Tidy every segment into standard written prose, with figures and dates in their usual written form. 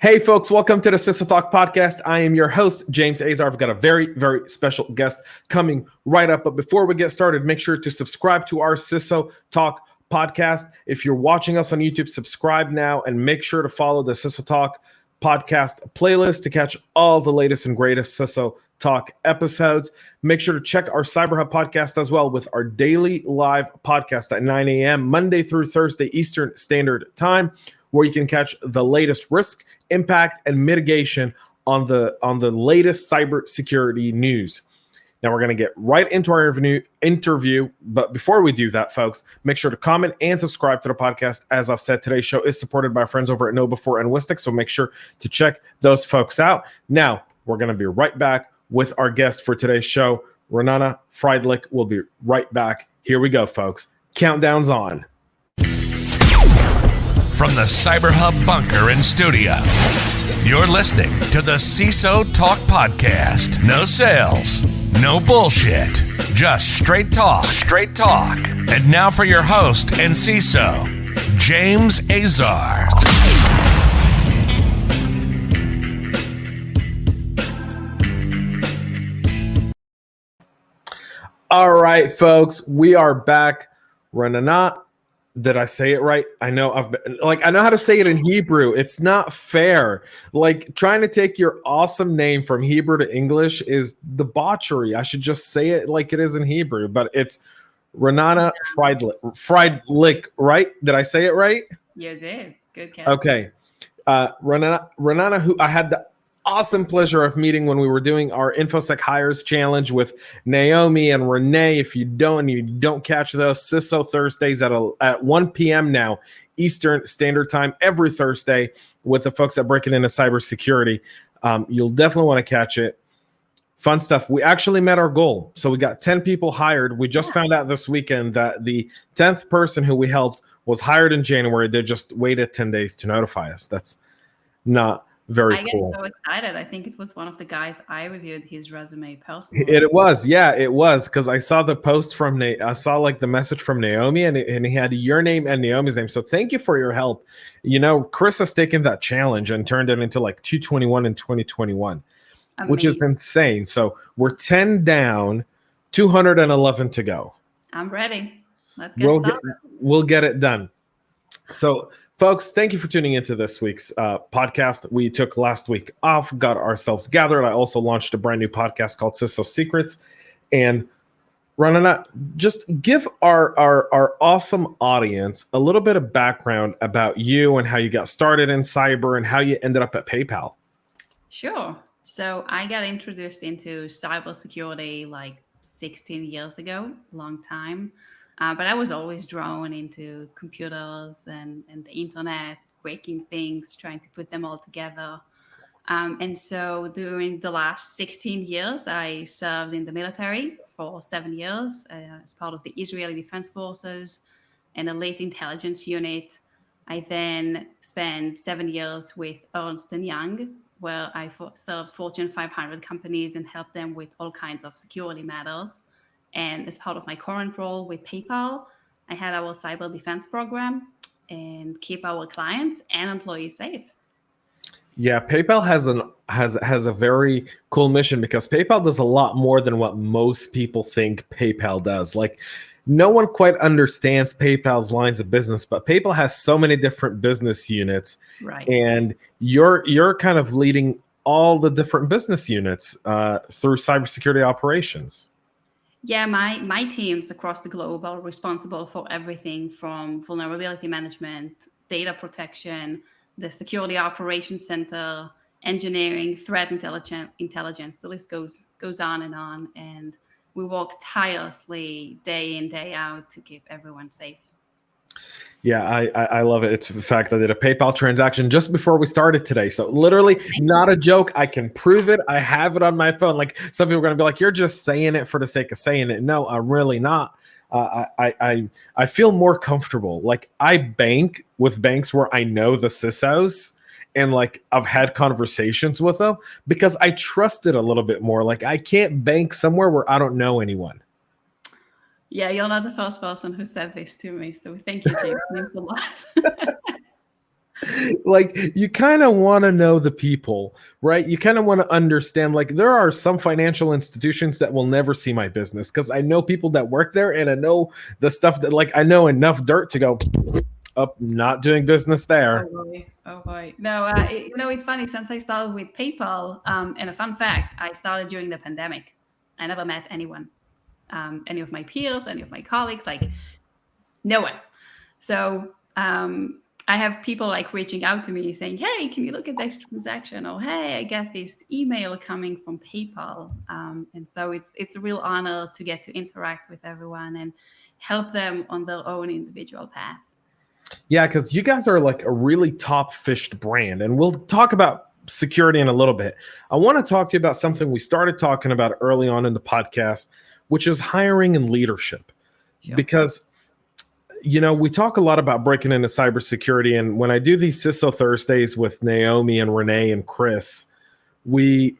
Hey folks, welcome to the CISO Talk podcast. I am your host, James Azar. I've got a very, very special guest coming right up. But before we get started, make sure to subscribe to our CISO Talk podcast. If you're watching us on YouTube, subscribe now and make sure to follow the CISO Talk podcast playlist to catch all the latest and greatest CISO Talk episodes. Make sure to check our CyberHub podcast as well with our daily live podcast at 9 a.m. Monday through Thursday Eastern Standard Time, where you can catch the latest risk, impact, and mitigation on the latest cybersecurity news. Now we're going to get right into our interview, but before we do that, folks, make sure to comment and subscribe to the podcast. As I've said, today's show is supported by our friends over at Know4 and Wistic, so make sure to check those folks out. Now we're going to be right back with our guest for today's show, Renana Friedlich. We'll be right back. Here we go, folks. Countdown's on. From the CyberHub bunker and studio, you're listening to the CISO Talk Podcast. No sales, no bullshit, just straight talk. Straight talk. And now for your host and CISO, James Azar. All right, folks, we are back. Renana. Did I say it right? I know I know how to say it in Hebrew. It's not fair. Like trying to take your awesome name from Hebrew to English is debauchery. I should just say it like it is in Hebrew, but it's Renana Friedlich, right? Did I say it right? You did. Good catch. Okay. Renana, who I had the awesome pleasure of meeting when we were doing our InfoSec Hires Challenge with Naomi and Renee. If you don't catch those, CISO Thursdays at 1 p.m. now, Eastern Standard Time, every Thursday with the folks that break it into cybersecurity. You'll definitely want to catch it. Fun stuff. We actually met our goal. So we got 10 people hired. We just found out this weekend that the 10th person who we helped was hired in January. They just waited 10 days to notify us. That's not very cool. I get so excited. I think it was one of the guys I reviewed his resume personally. It was, because I saw the post from I saw like the message from Naomi, and he had your name and Naomi's name. So thank you for your help. You know, Chris has taken that challenge and turned it into like 221 in 2021, which is insane. So we're 10 down, 211 to go. I'm ready. Let's get started. We'll get it done. So, folks, thank you for tuning into this week's podcast. We took last week off, got ourselves gathered. I also launched a brand new podcast called CISO Secrets. And Renana, just give our awesome audience a little bit of background about you and how you got started in cyber and how you ended up at PayPal. Sure. So I got introduced into cybersecurity like 16 years ago, long time. But I was always drawn into computers and the internet, breaking things, trying to put them all together. And so during the last 16 years, I served in the military for 7 years as part of the Israeli Defense Forces and elite intelligence unit. I then spent 7 years with Ernst & Young, where I served Fortune 500 companies and helped them with all kinds of security matters. And as part of my current role with PayPal, I had our cyber defense program and keep our clients and employees safe. Yeah, PayPal has a very cool mission because PayPal does a lot more than what most people think PayPal does. Like, no one quite understands PayPal's lines of business, but PayPal has so many different business units, right? And you're kind of leading all the different business units through cybersecurity operations. Yeah, my teams across the globe are responsible for everything from vulnerability management, data protection, the security operations center, engineering, threat intelligence. The list goes on. And we work tirelessly day in, day out to keep everyone safe. Yeah, I love it. It's the fact that I did a PayPal transaction just before we started today. So literally not a joke. I can prove it. I have it on my phone. Like, some people are going to be like, you're just saying it for the sake of saying it. No, I'm really not. I feel more comfortable. Like, I bank with banks where I know the CISOs and like I've had conversations with them because I trust it a little bit more. Like, I can't bank somewhere where I don't know anyone. Yeah, you're not the first person who said this to me. So thank you, James. It means a lot. Like, you kind of want to know the people, right? You kind of want to understand, like, there are some financial institutions that will never see my business because I know people that work there, and I know the stuff that, like, I know enough dirt to go up, not doing business there. Oh boy, oh boy. No, it's funny. Since I started with PayPal, and a fun fact, I started during the pandemic. I never met anyone, any of my peers, any of my colleagues, like no one. So I have people like reaching out to me saying, "Hey, can you look at this transaction?" Or, "Hey, I get this email coming from PayPal," and so it's a real honor to get to interact with everyone and help them on their own individual path. Yeah, because you guys are like a really top fished brand, and we'll talk about security in a little bit. I want to talk to you about something we started talking about early on in the podcast, which is hiring and leadership. Sure. Because we talk a lot about breaking into cybersecurity, and when I do these CISO Thursdays with Naomi and Renee and Chris, we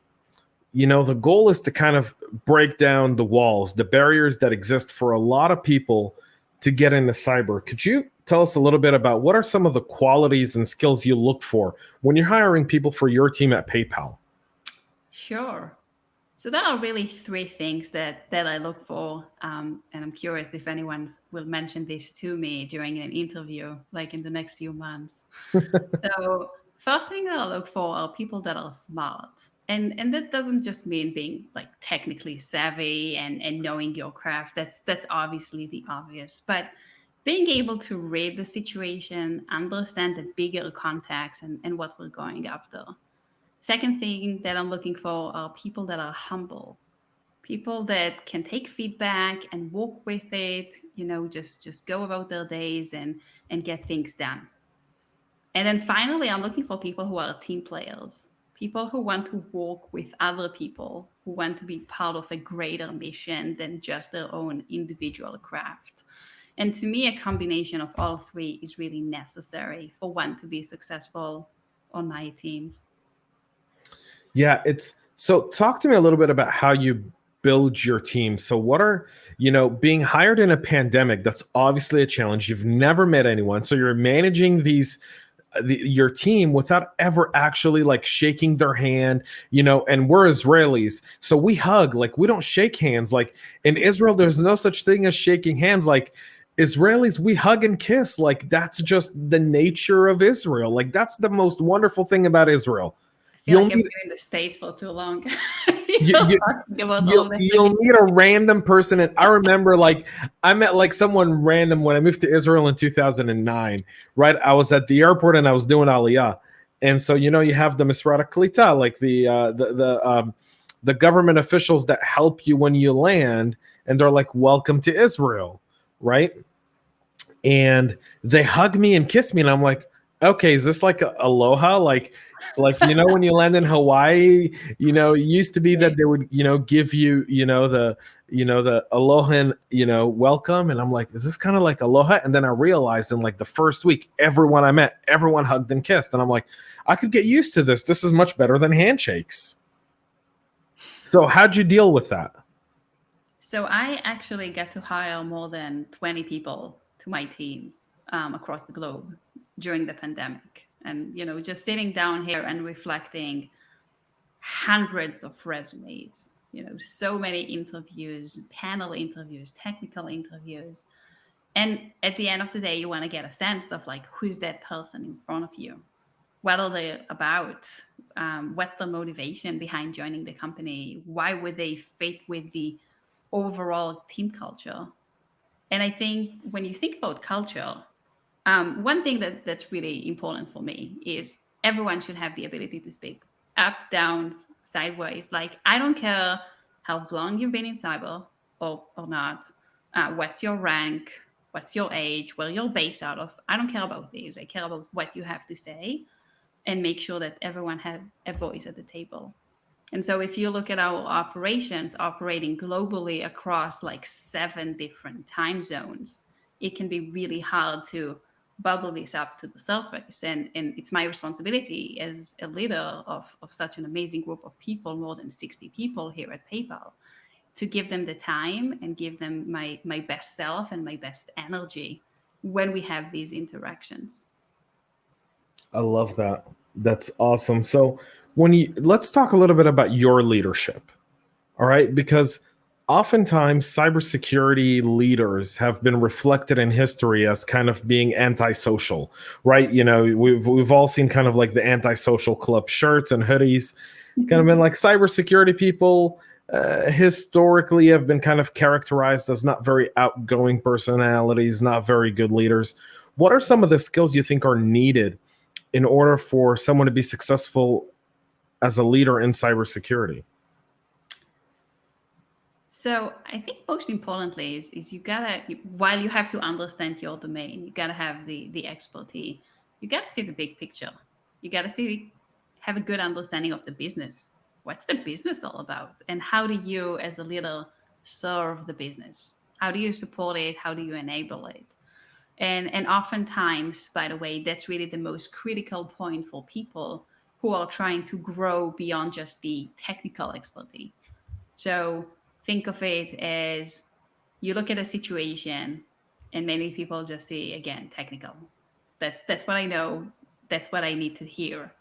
the goal is to kind of break down the walls, the barriers that exist for a lot of people to get into cyber. Could you tell us a little bit about what are some of the qualities and skills you look for when you're hiring people for your team at PayPal? Sure. So there are really three things that I look for, and I'm curious if anyone will mention this to me during an interview, like in the next few months. So first thing that I look for are people that are smart, and that doesn't just mean being like technically savvy and knowing your craft. That's obviously the obvious, but being able to read the situation, understand the bigger context, and what we're going after. Second thing that I'm looking for are people that are humble, people that can take feedback and walk with it, just go about their days and get things done. And then finally, I'm looking for people who are team players, people who want to work with other people, who want to be part of a greater mission than just their own individual craft. And to me, a combination of all three is really necessary for one to be successful on my teams. Yeah, so talk to me a little bit about how you build your team. So what are, being hired in a pandemic, that's obviously a challenge. You've never met anyone. So you're managing your team without ever actually like shaking their hand, and we're Israelis. So we hug, like we don't shake hands. Like in Israel, there's no such thing as shaking hands. Like Israelis, we hug and kiss. Like that's just the nature of Israel. Like that's the most wonderful thing about Israel. I feel You'll like I've meet, been in the States for too long. you, you, Talking about all that. you'll meet a random person. And I remember like I met like someone random when I moved to Israel in 2009, right? I was at the airport and I was doing Aliyah. And so, you have the Misrata Klita, like the government officials that help you when you land, and they're like, welcome to Israel, right? And they hug me and kiss me, and I'm like, okay, is this like aloha? Like when you land in Hawaii, it used to be that they would, give you, the aloha, welcome. And I'm like, is this kind of like aloha? And then I realized in like the first week, everyone I met, everyone hugged and kissed. And I'm like, I could get used to this. This is much better than handshakes. So how'd you deal with that? So I actually get to hire more than 20 people to my teams across the globe during the pandemic. And, just sitting down here and reflecting hundreds of resumes, so many interviews, panel interviews, technical interviews. And at the end of the day, you want to get a sense of like, who's that person in front of you? What are they about? What's the motivation behind joining the company? Why would they fit with the overall team culture? And I think when you think about culture, one thing that's really important for me is everyone should have the ability to speak up, down, sideways. Like, I don't care how long you've been in cyber or not, what's your rank, what's your age, where you're based out of. I don't care about these. I care about what you have to say and make sure that everyone has a voice at the table. And so if you look at our operations operating globally across like 7 different time zones, it can be really hard to bubble this up to the surface. And it's my responsibility as a leader of such an amazing group of people, more than 60 people here at PayPal, to give them the time and give them my best self and my best energy when we have these interactions. I love that. That's awesome. So let's talk a little bit about your leadership. All right, because oftentimes cybersecurity leaders have been reflected in history as kind of being antisocial, right? We've all seen kind of like the antisocial club shirts and hoodies, kind of been like cybersecurity people. Historically, have been kind of characterized as not very outgoing personalities, not very good leaders. What are some of the skills you think are needed in order for someone to be successful as a leader in cybersecurity? So I think most importantly is while you have to understand your domain, you gotta have the expertise. You gotta see the big picture. You gotta have a good understanding of the business. What's the business all about? And how do you as a leader serve the business? How do you support it? How do you enable it? And oftentimes, by the way, that's really the most critical point for people who are trying to grow beyond just the technical expertise. So think of it as you look at a situation and many people just say, again, technical. That's what I know. That's what I need to hear.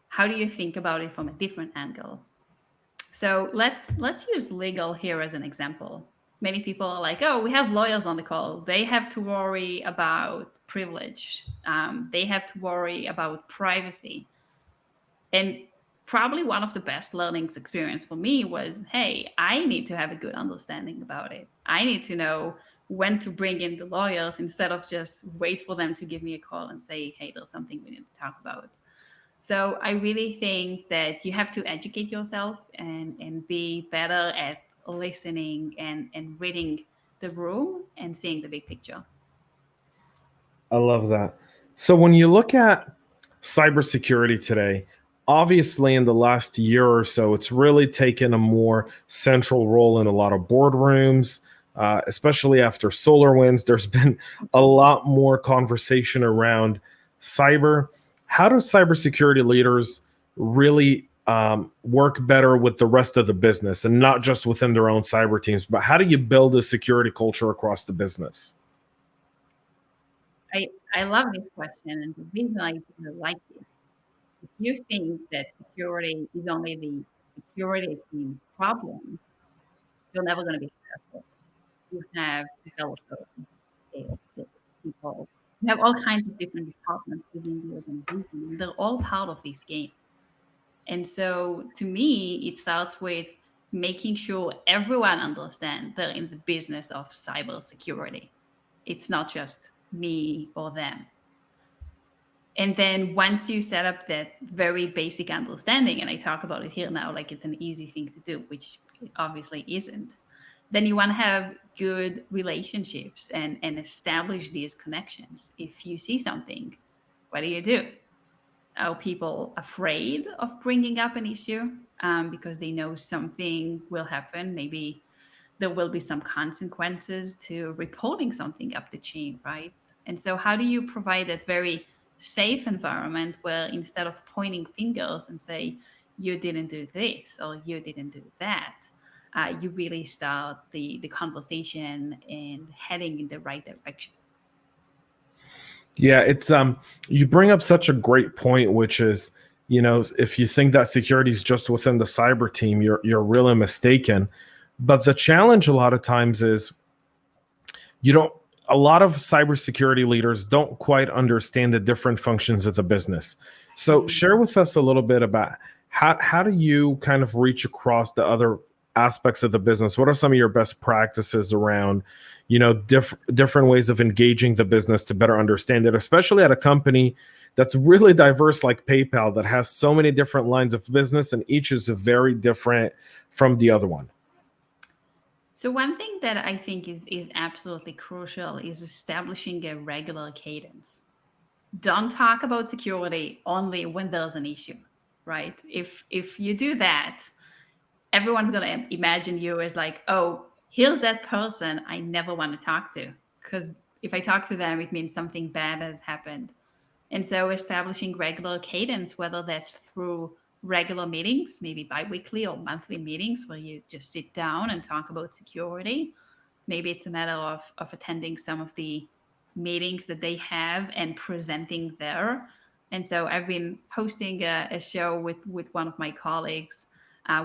How do you think about it from a different angle? So let's use legal here as an example. Many people are like, oh, we have lawyers on the call. They have to worry about privilege. They have to worry about privacy. And probably one of the best learnings experience for me was, hey, I need to have a good understanding about it. I need to know when to bring in the lawyers instead of just wait for them to give me a call and say, hey, there's something we need to talk about. So I really think that you have to educate yourself and be better at listening and reading the room and seeing the big picture. I love that. So when you look at cybersecurity today, obviously in the last year or so, it's really taken a more central role in a lot of boardrooms, especially after SolarWinds. There's been a lot more conversation around cyber. How do cybersecurity leaders really work better with the rest of the business and not just within their own cyber teams? But how do you build a security culture across the business? I love this question, and the reason I really like it, if you think that security is only the security team's problem, you're never going to be successful. You have developers, you have sales people, you have all kinds of different departments within the organization, and they're all part of this game. And so to me, it starts with making sure everyone understands they're in the business of cybersecurity. It's not just me or them. And then once you set up that very basic understanding, and I talk about it here now like it's an easy thing to do, which it obviously isn't, then you want to have good relationships and establish these connections. If you see something, what do? Are people afraid of bringing up an issue because they know something will happen? Maybe there will be some consequences to reporting something up the chain, right? And so, how do you provide that very safe environment where instead of pointing fingers and say, you didn't do this or you didn't do that, you really start the conversation and heading in the right direction? Yeah, it's you bring up such a great point, which is, if you think that security is just within the cyber team, you're really mistaken. But the challenge a lot of times is you don't a lot of cybersecurity leaders don't quite understand the different functions of the business. So share with us a little bit about how do you kind of reach across the other aspects of the business? What are some of your best practices around, different ways of engaging the business to better understand it, especially at a company that's really diverse like PayPal that has so many different lines of business and each is very different from the other one? So one thing that I think is absolutely crucial is establishing a regular cadence. Don't talk about security only when there's an issue, right? If you do that, everyone's going to imagine you as like, oh, here's that person I never want to talk to, because if I talk to them, it means something bad has happened. And so establishing regular cadence, whether that's through regular meetings, maybe biweekly or monthly meetings where you just sit down and talk about security. Maybe it's a matter of attending some of the meetings that they have and presenting there. And so I've been hosting a show with one of my colleagues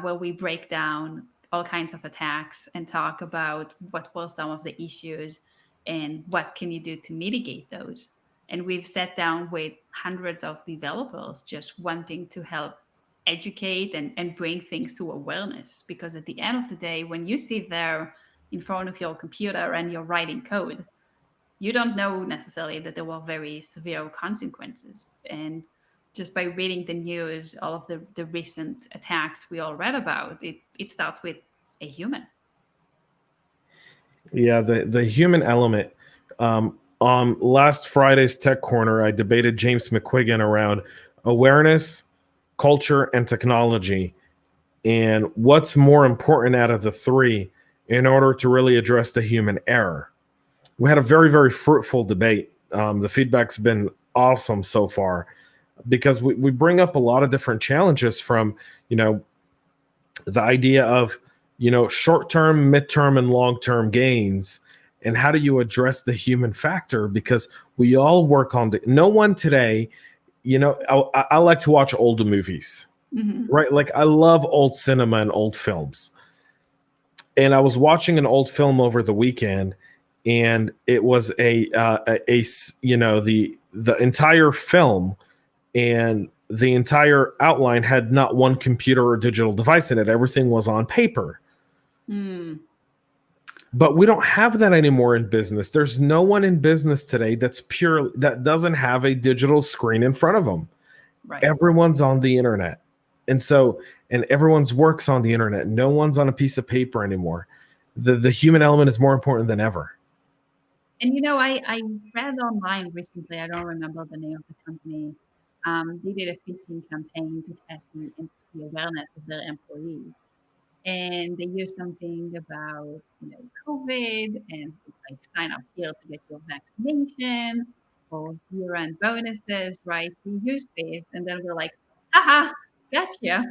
where we break down all kinds of attacks and talk about what were some of the issues and what can you do to mitigate those. And we've sat down with hundreds of developers just wanting to help educate and bring things to awareness. Because at the end of the day, when you sit there in front of your computer and you're writing code, you don't know necessarily that there were very severe consequences. And just by reading the news, all of the recent attacks we all read about, it starts with a human. Yeah, the human element. On last Friday's Tech Corner, I debated James McQuiggan around awareness, culture, and technology, and what's more important out of the three in order to really address the human error. We had a very, very fruitful debate. The feedback's been awesome so far because we bring up a lot of different challenges from, the idea of, short-term, midterm, and long-term gains. And how do you address the human factor? Because we all work on no one today, I like to watch old movies, right? Like I love old cinema and old films. And I was watching an old film over the weekend, and it was the entire film and the entire outline had not one computer or digital device in it. Everything was on paper. But we don't have that anymore in business. There's no one in business today that doesn't have a digital screen in front of them. Right. Everyone's on the internet. And everyone's works on the internet. No one's on a piece of paper anymore. The human element is more important than ever. And I read online recently, I don't remember the name of the company. They did a phishing campaign to test the awareness of their employees. And they used something about COVID and like sign up here to get your vaccination or year-end bonuses, right? We used this, and then we're like, haha, gotcha.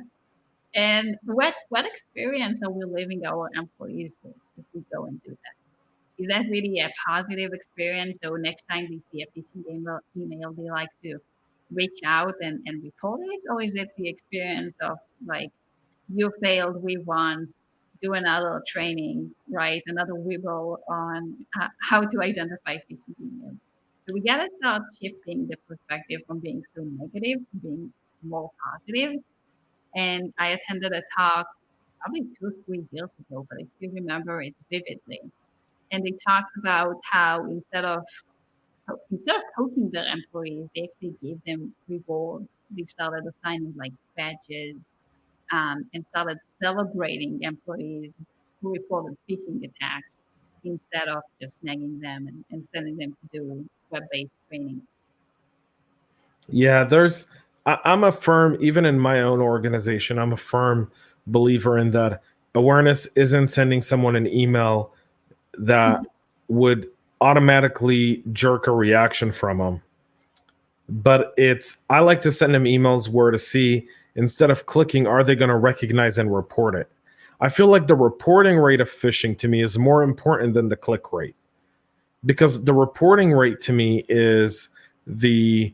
And what experience are we leaving our employees with if we go and do that? Is that really a positive experience? So next time we see a phishing email, they like to reach out and report it? Or is it the experience of like, you failed, we won, do another training, right? Another Weeble on how to identify phishing emails. So we got to start shifting the perspective from being so negative to being more positive. And I attended a talk probably 2 or 3 years ago, but I still remember it vividly. And they talked about how instead of coaching their employees, they actually gave them rewards. They started assigning like badges and started celebrating employees who reported phishing attacks instead of just nagging them and sending them to do web-based training. Yeah, I'm a firm, even in my own organization, I'm a firm believer in that awareness isn't sending someone an email that would automatically jerk a reaction from them. But I like to send them emails where to see, instead of clicking, are they going to recognize and report it? I feel like the reporting rate of phishing to me is more important than the click rate, because the reporting rate to me is the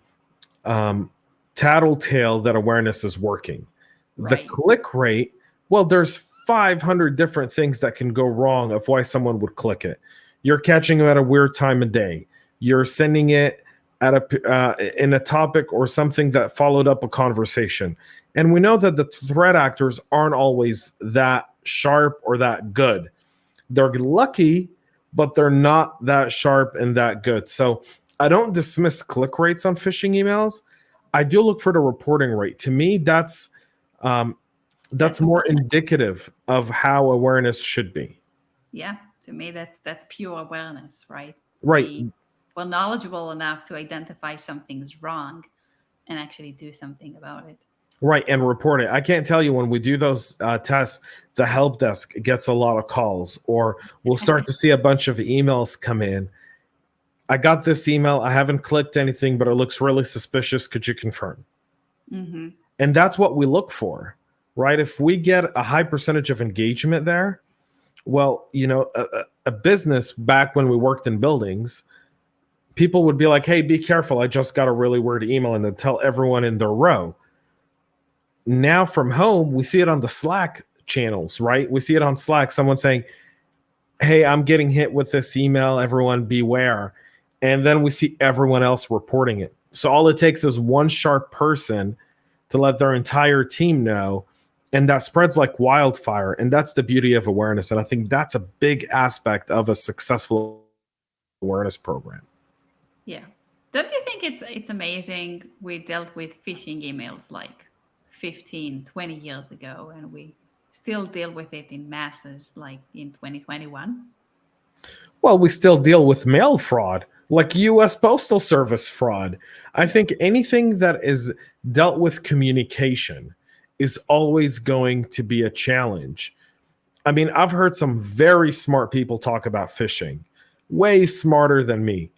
tattletale that awareness is working. Right. The click rate, well, there's 500 different things that can go wrong of why someone would click it. You're catching them at a weird time of day. You're sending it at in a topic or something that followed up a conversation. And we know that the threat actors aren't always that sharp or that good. They're lucky, but they're not that sharp and that good. So I don't dismiss click rates on phishing emails. I do look for the reporting rate. To me, that's more indicative of how awareness should be. Yeah, to me, that's pure awareness, right? Right. We're knowledgeable enough to identify something's wrong and actually do something about it. Right, and report it. I can't tell you, when we do those tests, the help desk gets a lot of calls, or we'll start to see a bunch of emails come in. I got this email. I haven't clicked anything, but it looks really suspicious. Could you confirm? Mm-hmm. And that's what we look for, right? If we get a high percentage of engagement there, well, a business, back when we worked in buildings, people would be like, hey, be careful, I just got a really weird email, and then tell everyone in their row. Now from home, we see it on the Slack channels, right? We see it on Slack, someone saying, hey, I'm getting hit with this email, everyone beware. And then we see everyone else reporting it. So all it takes is one sharp person to let their entire team know, and that spreads like wildfire. And that's the beauty of awareness. And I think that's a big aspect of a successful awareness program. Yeah. Don't you think it's amazing we dealt with phishing emails like 15, 20 years ago, and we still deal with it in masses like in 2021? Well, we still deal with mail fraud, like US Postal Service fraud. I think anything that is dealt with communication is always going to be a challenge. I mean, I've heard some very smart people talk about phishing, way smarter than me.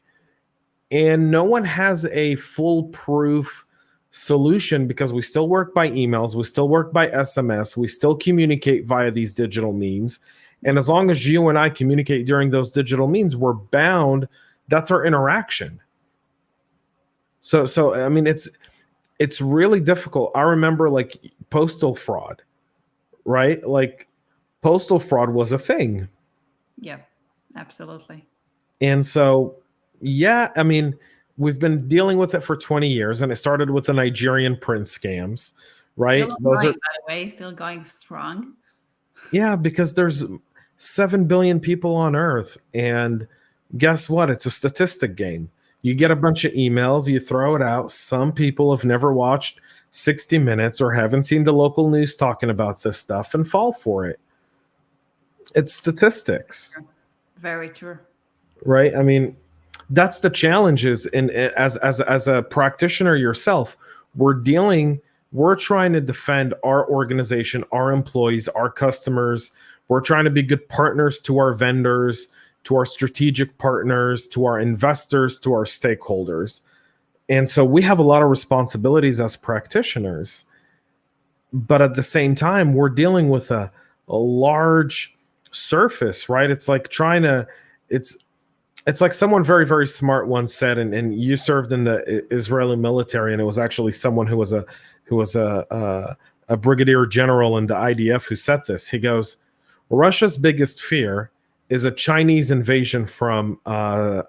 And no one has a foolproof solution, because we still work by emails, we still work by SMS, we still communicate via these digital means. And as long as you and I communicate during those digital means, we're bound. That's our interaction. So I mean, it's really difficult. I remember like postal fraud, right? Like postal fraud was a thing. Yeah, absolutely. And so, yeah, I mean, we've been dealing with it for 20 years, and it started with the Nigerian prince scams, right? Still going, by the way, still going strong. Yeah, because there's 7 billion people on Earth, and guess what? It's a statistic game. You get a bunch of emails, you throw it out. Some people have never watched 60 Minutes or haven't seen the local news talking about this stuff and fall for it. It's statistics. Very true. Right? I mean, that's the challenges. And as a practitioner yourself, we're trying to defend our organization, our employees, our customers. We're trying to be good partners to our vendors, to our strategic partners, to our investors, to our stakeholders. And so we have a lot of responsibilities as practitioners. But at the same time, we're dealing with a large surface, right? It's like it's like someone very, very smart once said, and you served in the Israeli military, and it was actually someone who was a brigadier general in the IDF who said this. He goes, Russia's biggest fear is a Chinese invasion from why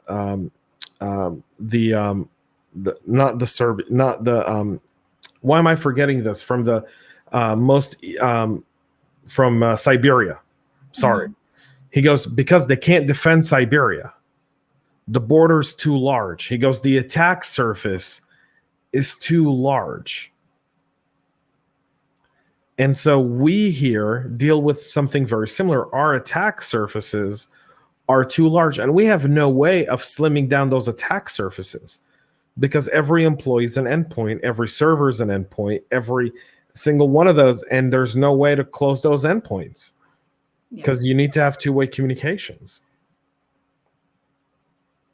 am I forgetting this? From the from Siberia. Sorry. Mm-hmm. He goes, because they can't defend Siberia. The border's too large. He goes, the attack surface is too large. And so we here deal with something very similar. Our attack surfaces are too large, and we have no way of slimming down those attack surfaces, because every employee is an endpoint, every server is an endpoint, every single one of those, and there's no way to close those endpoints because you need to have two-way communications.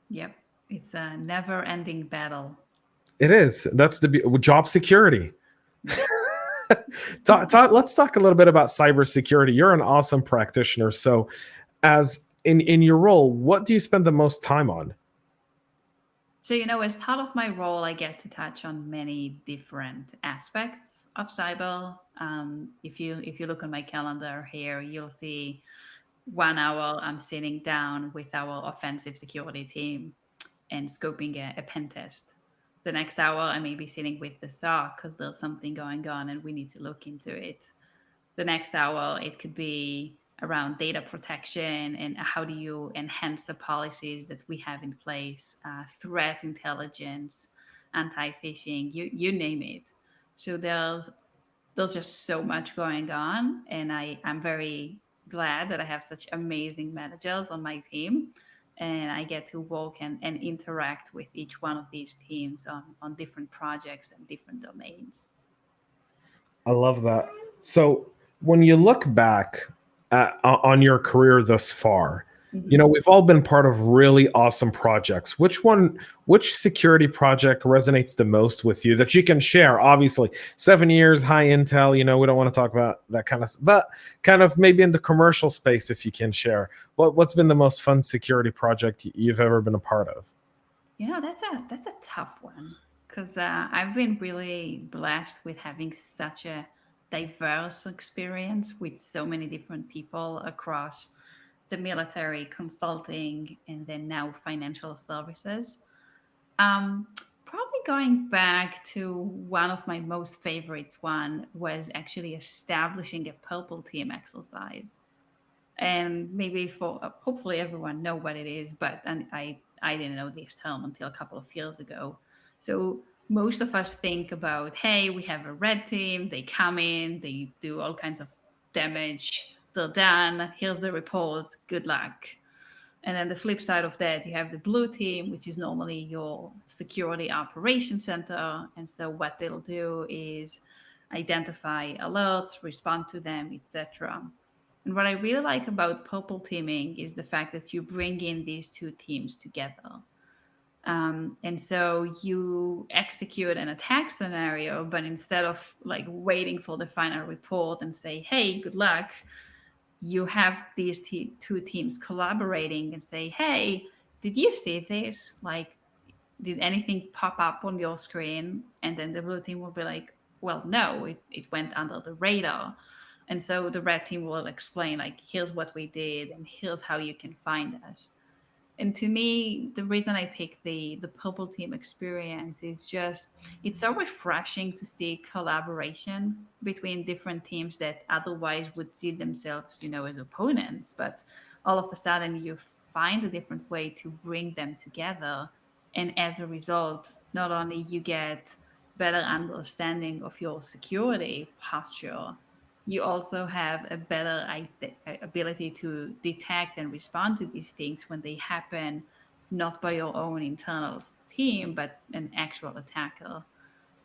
Yep. It's a never-ending battle. It is. That's the job security. Let's talk a little bit about cybersecurity. You're an awesome practitioner. So as in your role, what do you spend the most time on? So, as part of my role, I get to touch on many different aspects of cyber. If you look on my calendar here, you'll see 1 hour I'm sitting down with our offensive security team and scoping a pen test. The next hour, I may be sitting with the SOC because there's something going on and we need to look into it. The next hour, it could be around data protection and how do you enhance the policies that we have in place, threat intelligence, anti-phishing, you name it. So there's just so much going on, and I'm very glad that I have such amazing managers on my team, and I get to work and interact with each one of these teams on different projects and different domains. I love that. So when you look back on your career thus far, mm-hmm. We've all been part of really awesome projects. Which security project resonates the most with you that you can share? Obviously, 7 years, high intel, we don't want to talk about that kind of, but kind of maybe in the commercial space, if you can share. What's been the most fun security project you've ever been a part of? That's a tough one because I've been really blessed with having such a diverse experience with so many different people across the military, consulting, and then now financial services. Um, Probably going back to one of my most favorites one was actually establishing a purple team exercise. And maybe for hopefully everyone know what it is, but and I didn't know this term until a couple of years ago. So most of us think about, hey, we have a red team, they come in, they do all kinds of damage, they're done, here's the report, good luck. And then the flip side of that, you have the blue team, which is normally your security operations center. And so what they'll do is identify alerts, respond to them, etc. And what I really like about purple teaming is the fact that you bring in these two teams together. And so you execute an attack scenario, but instead of like waiting for the final report and say, hey, good luck, you have these two teams collaborating and say, hey, did you see this? Like, did anything pop up on your screen? And then the blue team will be like, well, no, it went under the radar. And so the red team will explain, like, here's what we did and here's how you can find us. And to me, the reason I picked the purple team experience is just it's so refreshing to see collaboration between different teams that otherwise would see themselves, as opponents. But all of a sudden, you find a different way to bring them together, and as a result, not only you get better understanding of your security posture, you also have a better ability to detect and respond to these things when they happen, not by your own internal team, but an actual attacker.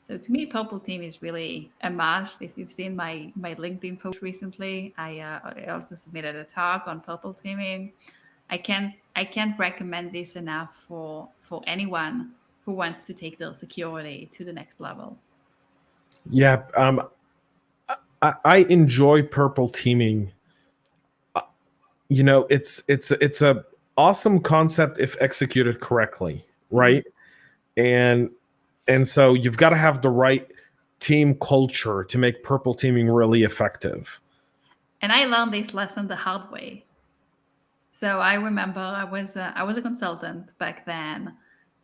So to me, Purple Team is really a must. If you've seen my LinkedIn post recently, I also submitted a talk on Purple Teaming. I can't recommend this enough for anyone who wants to take their security to the next level. Yeah, I enjoy purple teaming. It's a awesome concept if executed correctly, right? And and so you've got to have the right team culture to make purple teaming really effective. And I learned this lesson the hard way. So I remember I was a consultant back then,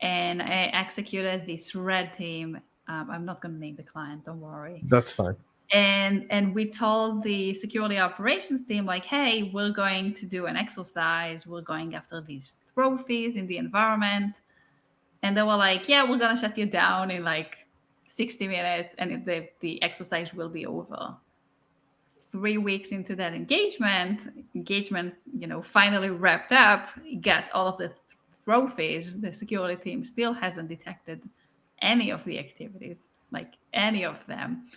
and I executed this red team. I'm not going to name the client, don't worry. That's fine. And we told the security operations team, like, hey, we're going to do an exercise. We're going after these trophies in the environment, and they were like, yeah, we're gonna shut you down in like 60 minutes, and the exercise will be over. 3 weeks into that engagement, finally wrapped up, got all of the trophies. The security team still hasn't detected any of the activities, like any of them,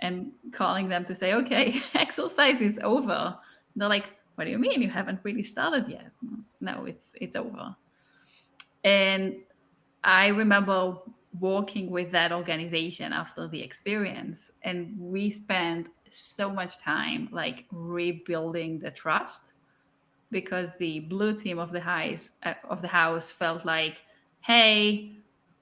and calling them to say, okay, exercise is over. They're like, what do you mean? You haven't really started yet. No, it's over. And I remember working with that organization after the experience, and we spent so much time like rebuilding the trust because the blue team of the house felt like, hey,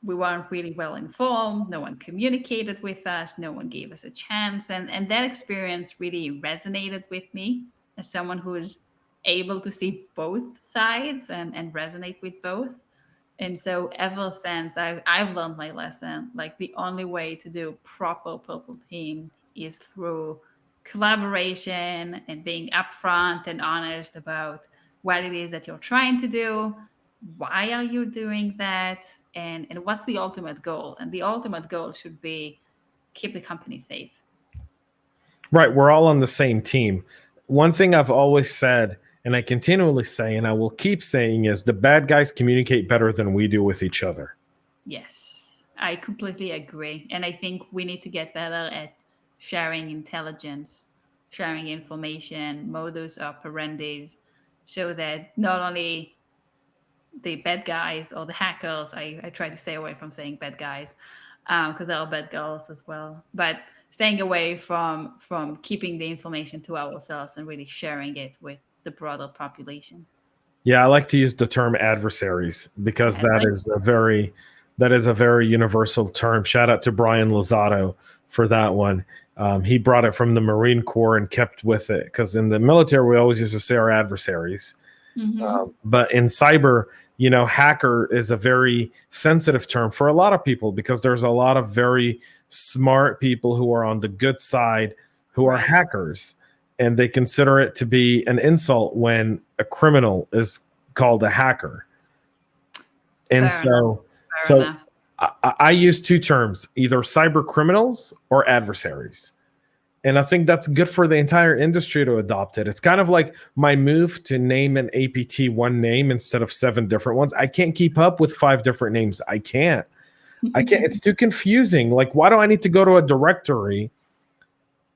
we weren't really well informed, no one communicated with us, no one gave us a chance, and that experience really resonated with me as someone who is able to see both sides and resonate with both. And so ever since I've learned my lesson, like the only way to do proper purple team is through collaboration and being upfront and honest about what it is that you're trying to do, why are you doing that, and what's the ultimate goal. And the ultimate goal should be keep the company safe. Right, we're all on the same team. One thing I've always said, and I continually say, and I will keep saying, is the bad guys communicate better than we do with each other. Yes, I completely agree. And I think we need to get better at sharing intelligence, sharing information, modus operandis, so that not only the bad guys or the hackers, I try to stay away from saying bad guys because there are bad girls as well, but staying away from keeping the information to ourselves and really sharing it with the broader population. Yeah, I like to use the term adversaries because that is a very universal term. Shout out to Brian Lozado for that one. He brought it from the Marine Corps and kept with it, because in the military we always used to say our adversaries. But in cyber, hacker is a very sensitive term for a lot of people, because there's a lot of very smart people who are on the good side who are hackers, and they consider it to be an insult when a criminal is called a hacker. And Fair enough. I use two terms, either cyber criminals or adversaries. And I think that's good for the entire industry to adopt it. It's kind of like my move to name an APT one name instead of 7 different ones. I can't keep up with 5 different names. I can't. It's too confusing. Like, why do I need to go to a directory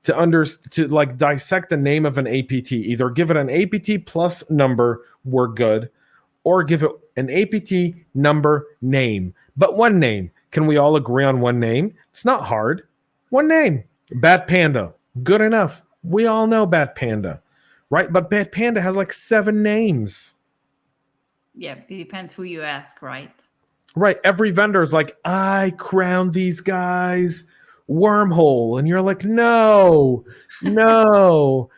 to like dissect the name of an APT? Either give it an APT plus number, we're good, or give it an APT number name. But one name. Can we all agree on one name? It's not hard. One name. Bad Panda. Good enough. We all know Bad Panda, right? But Bad Panda has like 7 names. Yeah, it depends who you ask, right? Right. Every vendor is like, I crowned these guys Wormhole. And you're like, no,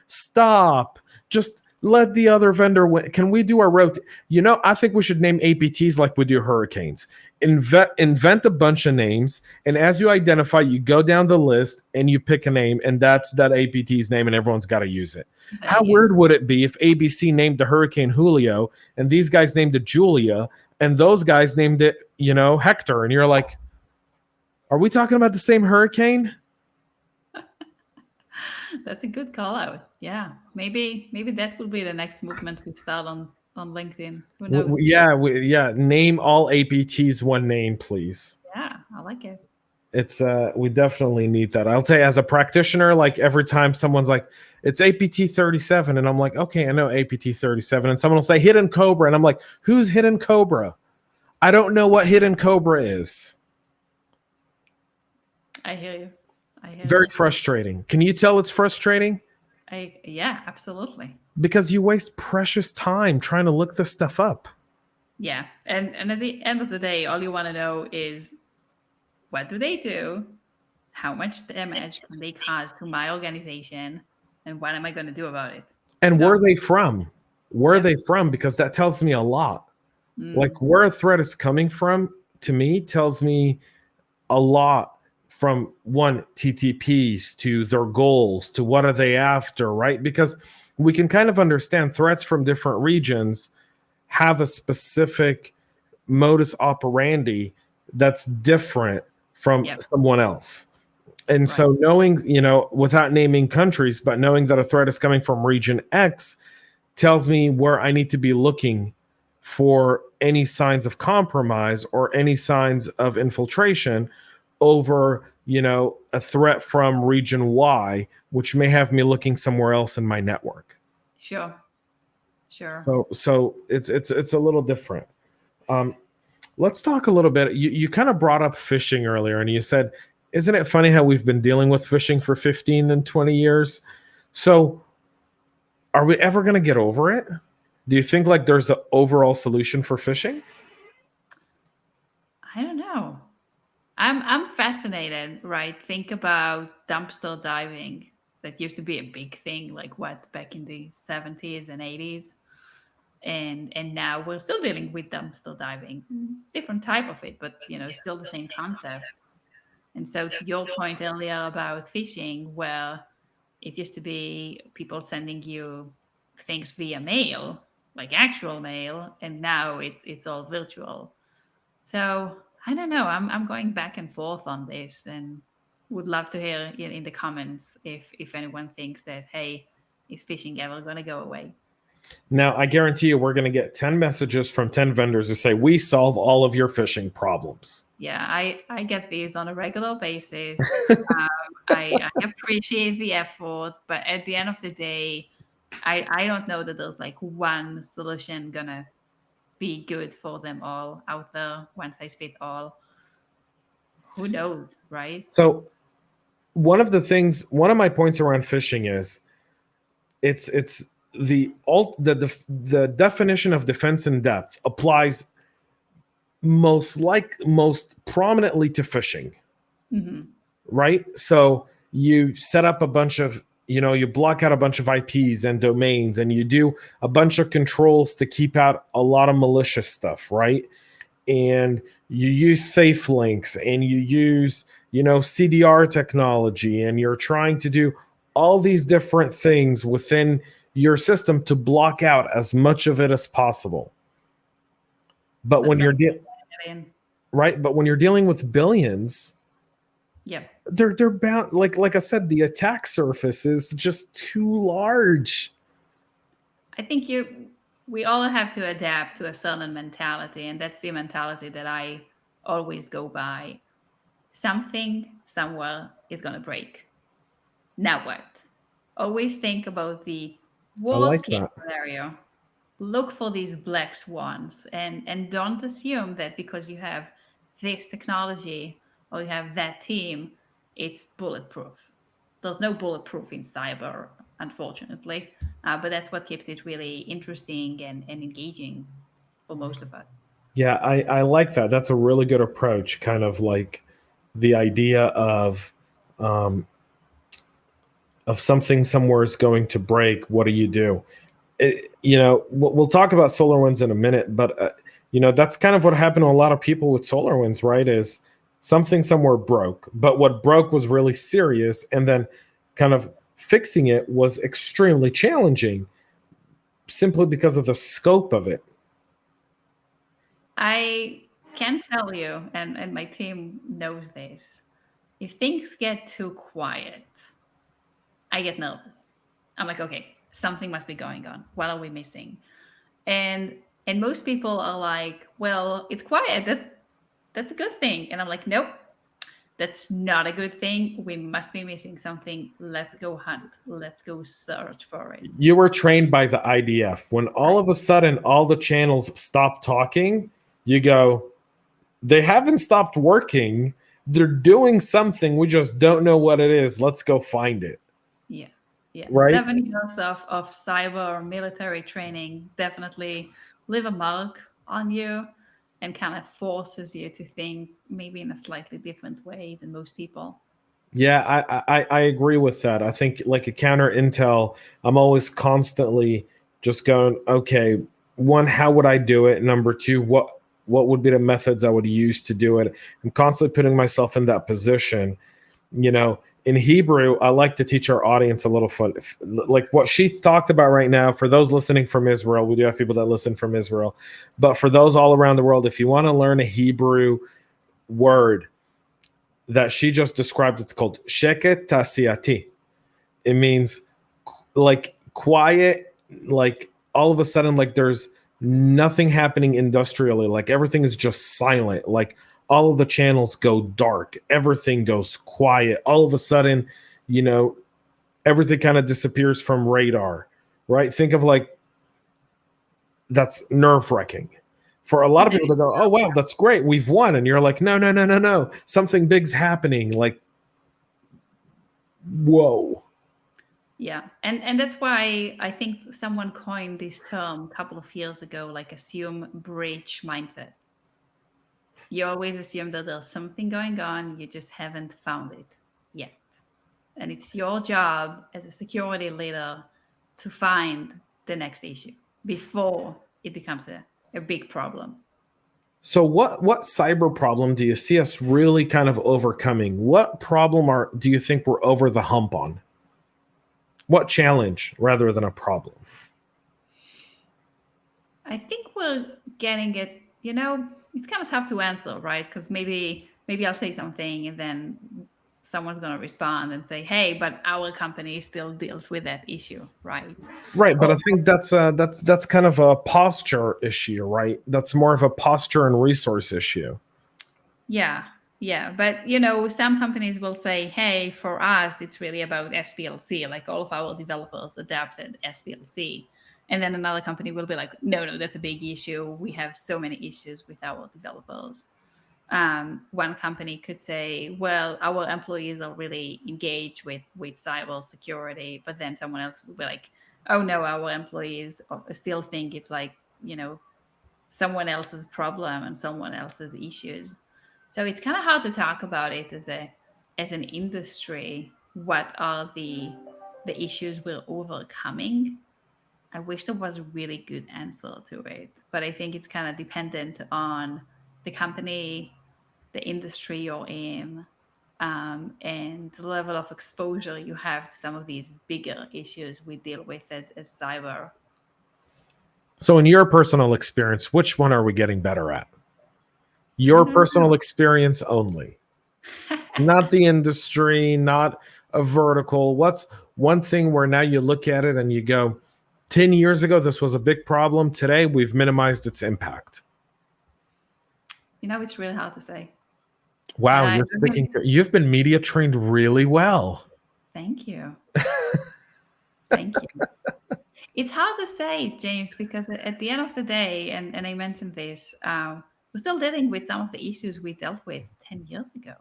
stop. Just let the other vendor win. Can we do our I think we should name APTs like we do hurricanes. Invent a bunch of names, and as you identify, you go down the list and you pick a name, and that's that APT's name, and everyone's got to use it. How weird would it be if ABC named the hurricane Julio, and these guys named it Julia, and those guys named it, Hector, and you're like, are we talking about the same hurricane? That's a good call out. Yeah, maybe that will be the next movement we start on LinkedIn. Who knows? Name all APTs one name, please. Yeah, I like it. It's we definitely need that. I'll tell you, as a practitioner, like every time someone's like, it's APT 37, and I'm like, okay, I know APT 37, and someone will say Hidden Cobra, and I'm like, who's Hidden Cobra? I don't know what Hidden Cobra is. I hear you. Very frustrating. Can you tell it's frustrating? Yeah, absolutely. Because you waste precious time trying to look this stuff up. Yeah, and at the end of the day, all you want to know is, what do they do? How much damage can they cause to my organization? And what am I going to do about it? And where are they from? Where are they from? Because that tells me a lot. Like, where a threat is coming from, to me, tells me a lot. From one, TTPs to their goals to what are they after, right? Because we can kind of understand threats from different regions have a specific modus operandi that's different from someone else. And so knowing, without naming countries, but knowing that a threat is coming from region X tells me where I need to be looking for any signs of compromise or any signs of infiltration over, a threat from region Y, which may have me looking somewhere else in my network. Sure. So it's a little different. Let's talk a little bit. You kind of brought up phishing earlier, and you said, isn't it funny how we've been dealing with phishing for 15 and 20 years? So are we ever going to get over it? Do you think like there's an overall solution for phishing? I don't know. I'm fascinated, right? Think about dumpster diving. That used to be a big thing, like back in the 70s and 80s. And now we're still dealing with dumpster diving. Different type of it, but still the same concept. And so to your point earlier about phishing, where it used to be people sending you things via mail, like actual mail, and now it's all virtual. So I don't know. I'm going back and forth on this, and would love to hear in the comments if anyone thinks that, hey, is phishing ever going to go away? Now, I guarantee you we're going to get 10 messages from 10 vendors to say, we solve all of your phishing problems. Yeah, I get these on a regular basis. I appreciate the effort, but at the end of the day, I don't know that there's like one solution going to be good for them all out there, one size fit all. Who knows, right? So one of my points around phishing is it's the definition of defense in depth applies most prominently to phishing, right? So you set up a bunch of, you block out a bunch of IPs and domains, and you do a bunch of controls to keep out a lot of malicious stuff, right? And you use safe links, and you use, CDR technology, and you're trying to do all these different things within your system to block out as much of it as possible. But when you're right, but when you're dealing with billions, they're bound, like I said, the attack surface is just too large. I think we all have to adapt to a certain mentality, and that's the mentality that I always go by. Something somewhere is going to break. Now what? Always think about the worst case scenario. Look for these black swans, and don't assume that because you have this technology or you have that team, it's bulletproof. There's no bulletproof in cyber, unfortunately, but that's what keeps it really interesting and engaging for most of us. Yeah, I like that. That's a really good approach. Kind of like the idea of something somewhere is going to break. What do you do? We'll talk about SolarWinds in a minute, but that's kind of what happened to a lot of people with SolarWinds, right? Is something somewhere broke, but what broke was really serious, and then kind of fixing it was extremely challenging simply because of the scope of it. I can tell you, and my team knows this, if things get too quiet, I get nervous. I'm like, okay, something must be going on. What are we missing? And most people are like, well, it's quiet. That's a good thing. And I'm like, nope, that's not a good thing. We must be missing something. Let's go hunt. Let's go search for it. You were trained by the IDF. When all of a sudden all the channels stop talking, you go, they haven't stopped working. They're doing something. We just don't know what it is. Let's go find it. Yeah. Yeah. Right? 7 years of cyber or military training definitely leave a mark on you and kind of forces you to think maybe in a slightly different way than most people. Yeah, I agree with that. I think like a counter intel, I'm always constantly just going, okay, one, how would I do it? Number two, what would be the methods I would use to do it? I'm constantly putting myself in that position. In Hebrew, I like to teach our audience a little fun, like what she talked about right now. For those listening from Israel, we do have people that listen from Israel, but for those all around the world, if you want to learn a Hebrew word that she just described, it's called sheket tasiyati. It means like quiet, like all of a sudden, like there's nothing happening industrially, like everything is just silent, like all of the channels go dark, everything goes quiet. All of a sudden, everything kind of disappears from radar, right? Think of like that's nerve-wracking. For a lot of people to go, oh, wow, that's great, we've won. And you're like, no. Something big's happening. Like, whoa. Yeah. And that's why I think someone coined this term a couple of years ago, like assume breach mindset. You always assume that there's something going on, you just haven't found it yet. And it's your job as a security leader to find the next issue before it becomes a big problem. So what cyber problem do you see us really kind of overcoming? What problem do you think we're over the hump on? What challenge rather than a problem? I think we're getting it, it's kind of tough to answer, right? Because maybe I'll say something and then someone's going to respond and say, hey, but our company still deals with that issue, right? Right, but I think that's kind of a posture issue, right? That's more of a posture and resource issue. Yeah, but some companies will say, hey, for us it's really about SPLC, like all of our developers adapted SPLC. And then another company will be like, no, that's a big issue. We have so many issues with our developers. One company could say, well, our employees are really engaged with cyber security, but then someone else will be like, oh no, our employees still think it's like, someone else's problem and someone else's issues. So it's kind of hard to talk about it as an industry. What are the issues we're overcoming? I wish there was a really good answer to it, but I think it's kind of dependent on the company, the industry you're in, and the level of exposure you have to some of these bigger issues we deal with as cyber. So, in your personal experience, which one are we getting better at? Your personal experience only, not the industry, not a vertical. What's one thing where now you look at it and you go, 10 years ago, this was a big problem. Today, we've minimized its impact. It's really hard to say. Wow, you've been media trained really well. Thank you. Thank you. It's hard to say, James, because at the end of the day, and I mentioned this, we're still dealing with some of the issues we dealt with 10 years ago.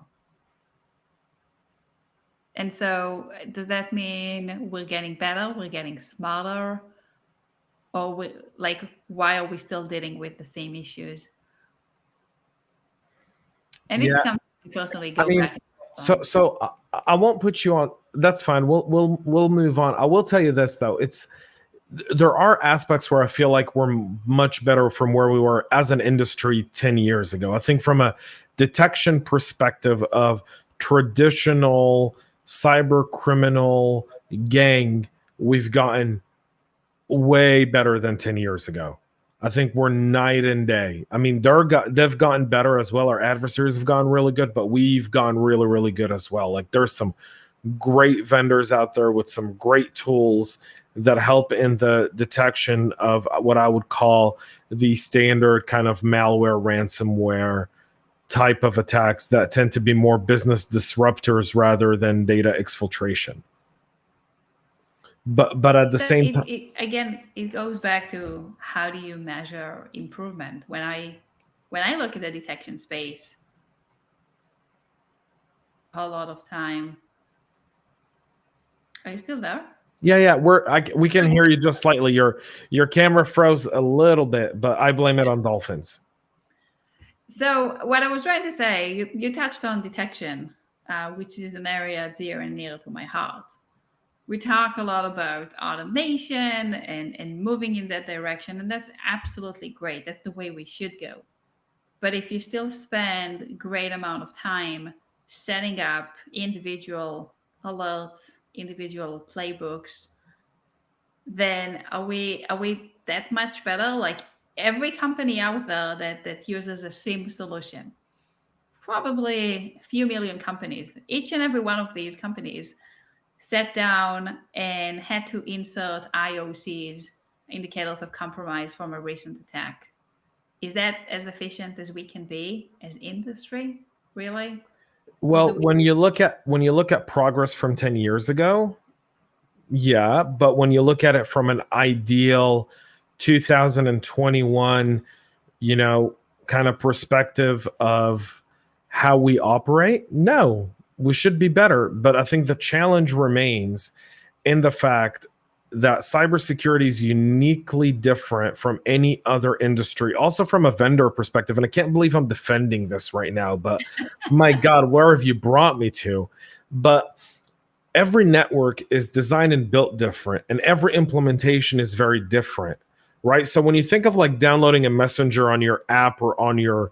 And so does that mean we're getting better, we're getting smarter? Or why are we still dealing with the same issues? And this is something we personally go back. So I won't put you on. That's fine. We'll move on. I will tell you this though. There are aspects where I feel like we're much better from where we were as an industry 10 years ago. I think from a detection perspective of traditional cyber criminal gang, we've gotten way better than 10 years ago. I think we're night and day. I mean, they've gotten better as well. Our adversaries have gone really good, but we've gone really, really good as well. Like there's some great vendors out there with some great tools that help in the detection of what I would call the standard kind of malware, ransomware type of attacks that tend to be more business disruptors rather than data exfiltration. But at the same time, it goes back to how do you measure improvement? When I look at the detection space, a lot of time. Are you still there? Yeah, we can hear you just slightly. Your camera froze a little bit, but I blame it on dolphins. So what I was trying to say, you touched on detection, which is an area dear and near to my heart. We talk a lot about automation and moving in that direction, and that's absolutely great. That's the way we should go. But if you still spend a great amount of time setting up individual alerts, individual playbooks, then are we that much better? Like every company out there that uses a SIEM solution, probably a few million companies, each and every one of these companies sat down and had to insert IOCs, indicators of compromise from a recent attack. Is that as efficient as we can be as industry, really? Well, when you look at progress from 10 years ago, yeah, but when you look at it from an ideal 2021, kind of perspective of how we operate, no, we should be better. But I think the challenge remains in the fact that cybersecurity is uniquely different from any other industry, also from a vendor perspective. And I can't believe I'm defending this right now, but my God, where have you brought me to? But every network is designed and built different, and every implementation is very different, right? So when you think of like downloading a messenger on your app or on your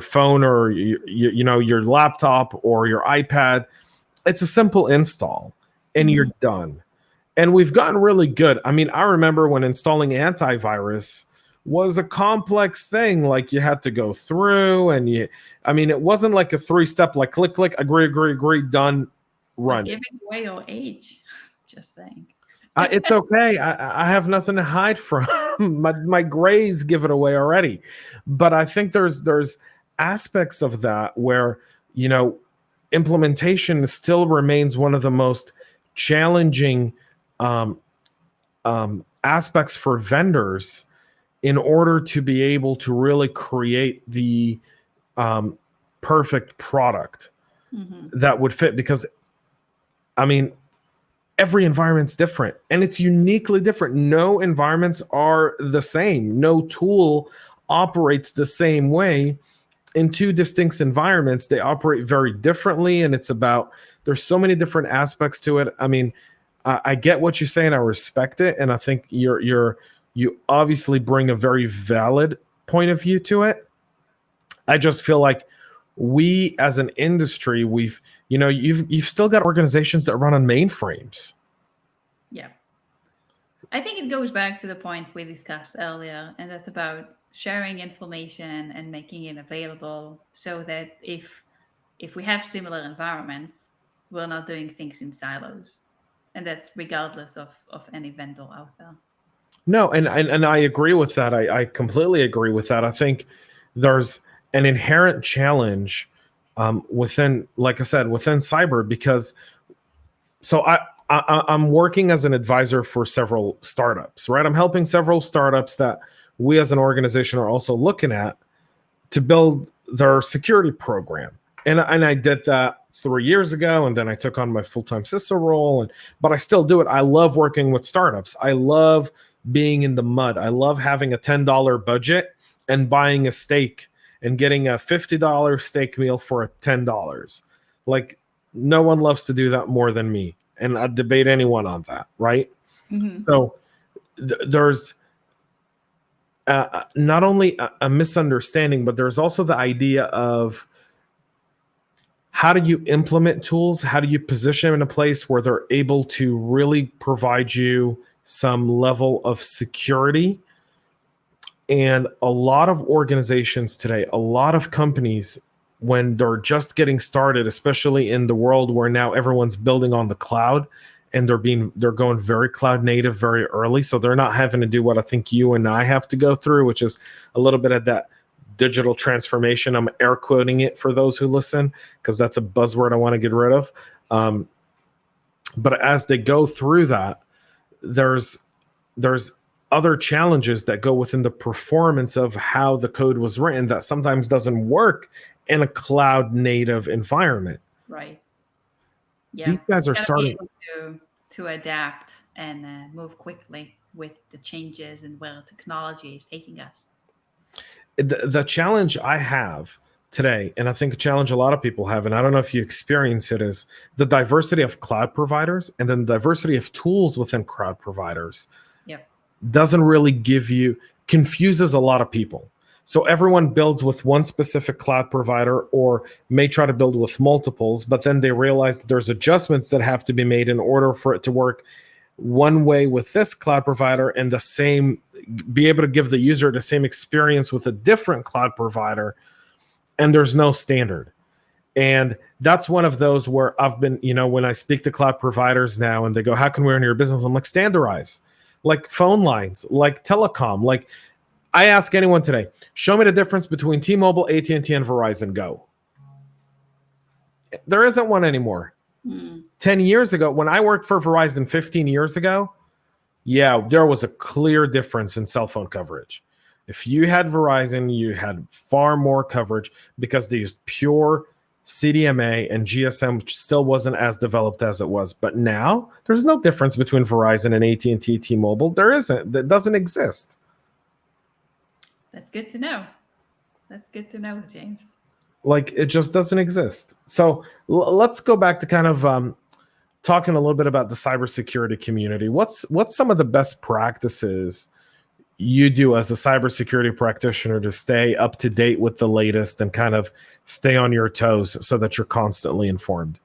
phone or your laptop or your iPad, it's a simple install and you're done. And we've gotten really good. I mean, I remember when installing antivirus was a complex thing. Like you had to go through and it wasn't like a 3-step, like click, agree, done, run. Giving away your age, just saying. It's okay. I have nothing to hide from. my grays give it away already. But I think there's aspects of that where, implementation still remains one of the most challenging aspects for vendors in order to be able to really create the perfect product that would fit. Because, I mean, every environment's different and it's uniquely different. No environments are the same. No tool operates the same way in two distinct environments. They operate very differently, and it's about, there's so many different aspects to it. I mean, I get what you're saying. I respect it, and I think you obviously bring a very valid point of view to it. I just feel like we as an industry, you've still got organizations that run on mainframes. Yeah. I think it goes back to the point we discussed earlier, and that's about sharing information and making it available so that if we have similar environments, we're not doing things in silos. And that's regardless of any vendor out there. No, and I agree with that. I completely agree with that. I think there's an inherent challenge within, like I said, within cyber, because I'm working as an advisor for several startups, right? I'm helping several startups that we as an organization are also looking at to build their security program. And I did that 3 years ago, and then I took on my full-time CISO role, but I still do it. I love working with startups. I love being in the mud. I love having a $10 budget and buying a steak and getting a $50 steak meal for $10. Like, no one loves to do that more than me. And I'd debate anyone on that, right? Mm-hmm. So there's not only a misunderstanding, but there's also the idea of, how do you implement tools? How do you position them in a place where they're able to really provide you some level of security? And a lot of organizations today, a lot of companies, when they're just getting started, especially in the world where now everyone's building on the cloud and they're going very cloud native very early, so they're not having to do what I think you and I have to go through, which is a little bit of that digital transformation. I'm air quoting it for those who listen, because that's a buzzword I want to get rid of. But as they go through that, there's other challenges that go within the performance of how the code was written that sometimes doesn't work in a cloud native environment. Right. Yeah. These guys are starting to adapt and move quickly with the changes and where technology is taking us. The challenge I have today, and I think a challenge a lot of people have, and I don't know if you experience it, is the diversity of cloud providers and then the diversity of tools within cloud providers. Yep. Doesn't really confuses a lot of people. So everyone builds with one specific cloud provider or may try to build with multiples, but then they realize that there's adjustments that have to be made in order for it to work one way with this cloud provider and be able to give the user the same experience with a different cloud provider, and there's no standard. And that's one of those where I've been, when I speak to cloud providers now and they go, how can we run your business? I'm like, standardize, like phone lines, like telecom. Like, I ask anyone today, show me the difference between T-Mobile, AT&T, and Verizon. Go. There isn't one anymore. 10 years ago, when I worked for Verizon 15 years ago, yeah, there was a clear difference in cell phone coverage. If you had Verizon, you had far more coverage because they used pure CDMA, and GSM still wasn't as developed as it was. But now there's no difference between Verizon and AT&T, T-Mobile. There isn't. That doesn't exist. That's good to know. That's good to know, James. Like, it just doesn't exist. So let's go back to kind of talking a little bit about the cybersecurity community. What's some of the best practices you do as a cybersecurity practitioner to stay up to date with the latest and kind of stay on your toes so that you're constantly informed?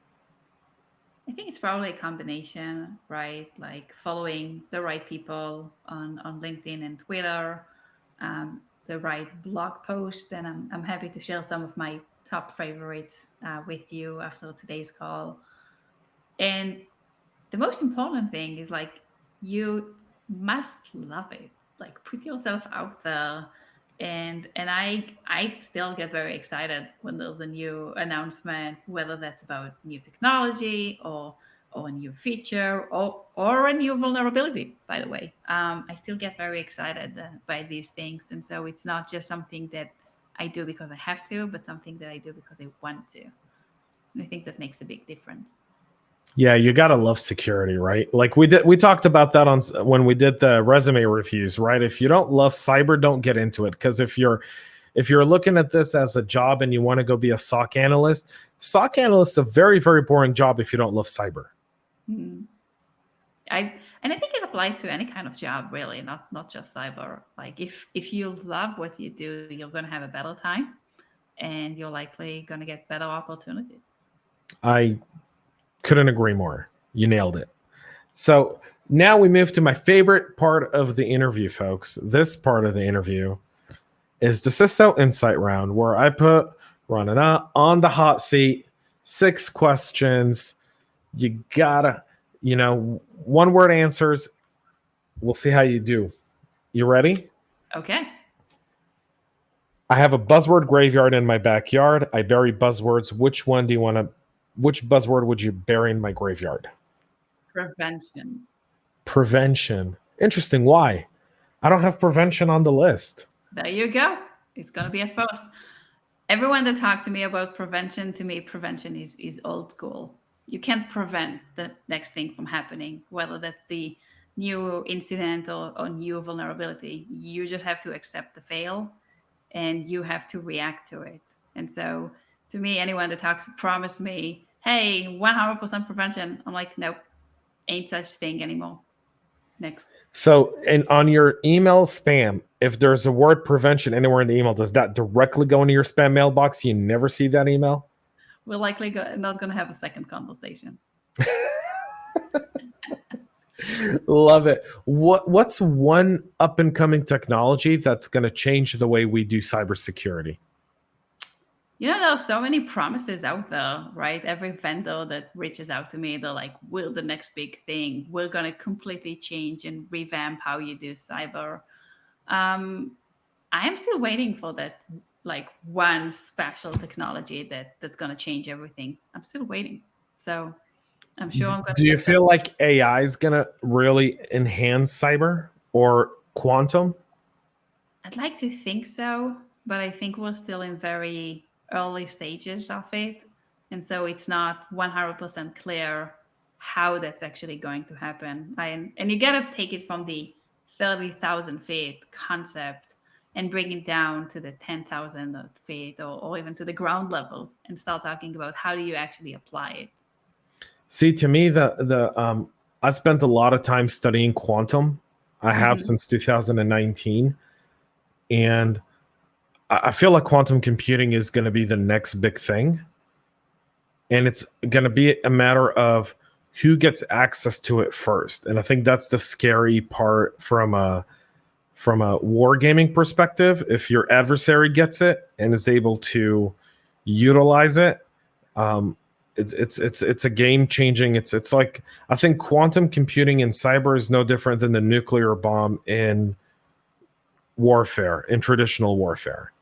I think it's probably a combination, right? Like following the right people on LinkedIn and Twitter, the right blog post, and I'm happy to share some of my top favorites with you after today's call. And the most important thing is, like, you must love it. Like, put yourself out there. And I still get very excited when there's a new announcement, whether that's about new technology or a new feature or a new vulnerability, by the way. I still get very excited by these things. And so it's not just something that I do because I have to, but something that I do because I want to. And I think that makes a big difference. Yeah, you gotta love security, right? Like we talked about that on when we did the resume reviews, right? If you don't love cyber, don't get into it. Because if you're looking at this as a job and you want to go be a SOC analyst is a very, very boring job if you don't love cyber. Mm. I think it applies to any kind of job, really, not just cyber. Like if you love what you do, you're going to have a better time, and you're likely going to get better opportunities. I couldn't agree more. You nailed it. So now we move to my favorite part of the interview, folks. This part of the interview is the CISO Insight Round, where I put Renana on the hot seat. 6 questions. You gotta, one word answers. We'll see how you do. You ready? Okay. I have a buzzword graveyard in my backyard. I bury buzzwords. Which buzzword would you bury in my graveyard? Prevention. Prevention. Interesting. Why? I don't have prevention on the list. There you go. It's going to be a first. Everyone that talked to me about prevention, to me, prevention is old school. You can't prevent the next thing from happening, whether that's the new incident or new vulnerability. You just have to accept the fail and you have to react to it. And so to me, anyone that promise me, hey, 100% prevention, I'm like, nope, ain't such thing anymore. Next. So, and on your email spam, if there's a word prevention anywhere in the email, does that directly go into your spam mailbox? You never see that email? We're likely not going to have a second conversation. Love it. What's one up and coming technology that's going to change the way we do cybersecurity? There are so many promises out there, right? Every vendor that reaches out to me, they're like, we're the next big thing. We're going to completely change and revamp how you do cyber. I am still waiting for that, like one special technology that's going to change everything. I'm still waiting. So I'm sure I'm going to. Do you feel like AI is going to really enhance cyber or quantum? I'd like to think so, but I think we're still in very early stages of it. And so it's not 100% clear how that's actually going to happen. And you got to take it from the 30,000 feet concept and bring it down to the 10,000 feet or even to the ground level and start talking about how do you actually apply it. See, to me, I spent a lot of time studying quantum. I have since 2019. And I feel like quantum computing is going to be the next big thing. And it's going to be a matter of who gets access to it first. And I think that's the scary part from a wargaming perspective. If your adversary gets it and is able to utilize it, it's a game changing. It's like, I think quantum computing in cyber is no different than the nuclear bomb in warfare, in traditional warfare.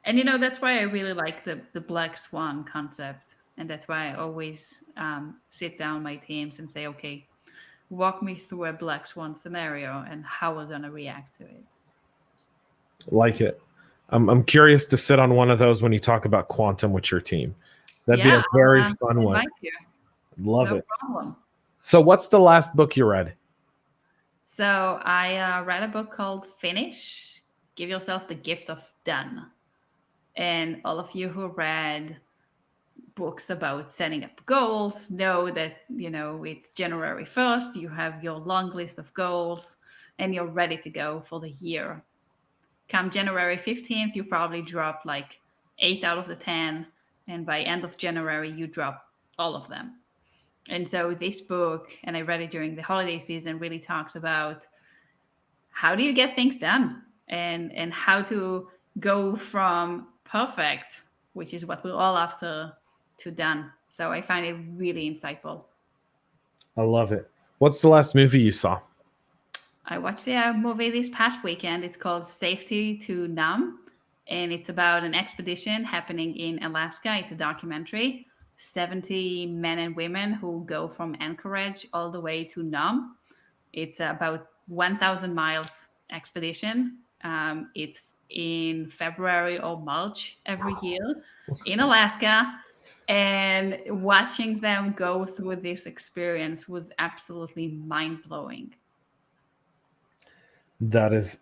And that's why I really like the black swan concept, and that's why I always sit down my teams and say, okay, walk me through a black swan scenario and how we're going to react to it. Like it. I'm curious to sit on one of those when you talk about quantum with your team. That'd be a very fun one. Love it. Problem. So what's the last book you read? So I read a book called Finish, Give Yourself the Gift of Done. And all of you who read books about setting up goals know that, it's January 1st, you have your long list of goals and you're ready to go for the year. Come January 15th, you probably drop like 8 out of the 10. And by end of January, you drop all of them. And so this book, and I read it during the holiday season, really talks about how do you get things done and how to go from perfect, which is what we're all after, to done. So I find it really insightful. I love it. What's the last movie you saw? I watched a movie this past weekend. It's called Safety to Nome, and it's about an expedition happening in Alaska. It's a documentary. 70 men and women who go from Anchorage all the way to Nome. It's about 1,000 miles expedition. It's in February or March every year in Alaska. And watching them go through this experience was absolutely mind-blowing. That is